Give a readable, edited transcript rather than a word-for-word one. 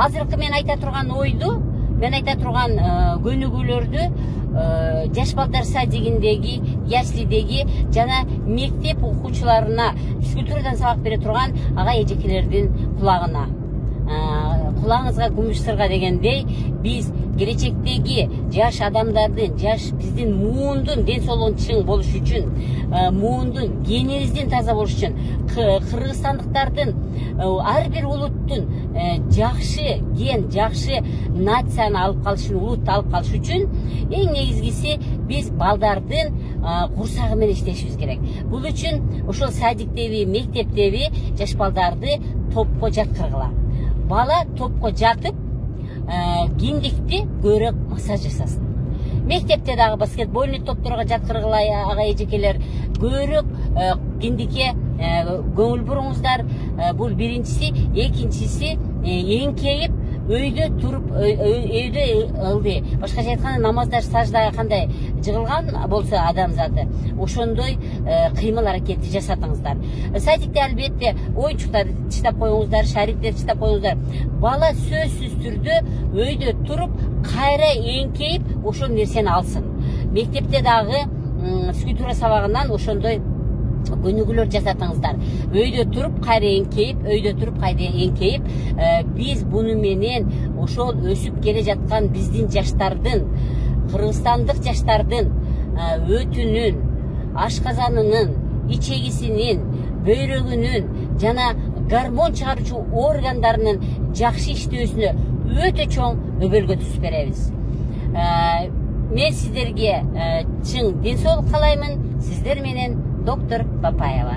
азыркы мен айта турган ойду, мен айта турган көнүгүүлөрдү жаш балдар садигиндеги, яслидеги жана мектеп окуучуларына физкультурадан сабак бере турган ага эжекелердин кулагына. Кулаңызга күмүш сырга дегендей, биз келечектеги жаш адамдардын, жаш биздин муундун ден соолугун чың болуш үчүн, муундун генибиздин таза болуш үчүн, кыргызстандыктардын ар бир улуттун жакшы ген, жакшы нацияны алып калыш, улутты алып калыш үчүн эң негизгиси биз балдардын курсагы менен иштешибиз керек. Бул үчүн ошол садиктеби, мектептеби жаш балдарды топко жаткыргыла. Бала топко жатып, киндикти көбүрөөк массаж жасасын. Мектепте дагы баскетбольный топторго жаткыргыла, ага эжекелер көбүрөөк киндикке көңүл буруңуздар. Бул биринчиси, экинчиси эңкейип өйдө туруп, өйдө ылды. Башкача айтканда намаздар саждага кандай жыгылган болсо адам заты, ошондой кыймыл аракетти жасатыңыздар. Садикте албетте оюнчуктарды чыдап коюңуздар, шариктерди чыдап коюңуздар. Бала сөзсүз түрдө өйдө туруп, кайра эңкейип ошол нерсени алсын. Мектепте дагы физкультура сабагынан ошондой көнүгүүлөр жасатыңыздар. Өйдө туруп, кайра эңкейип, өйдө туруп, кайра эңкейип, биз буну менен ошол өсүп келе жаткан биздин жаштардын, кыргызстандык жаштардын өтүнүн, ашказанынын, ичегисинин, бөйрөгүнүн жана гормон чыгаруучу органдарынын жакшы иштөөсүнө өтө чоң өбөлгө түзүп беребиз. Мен сиздерге чың ден соолук каалаймын. Сиздер менен доктор Бапаева.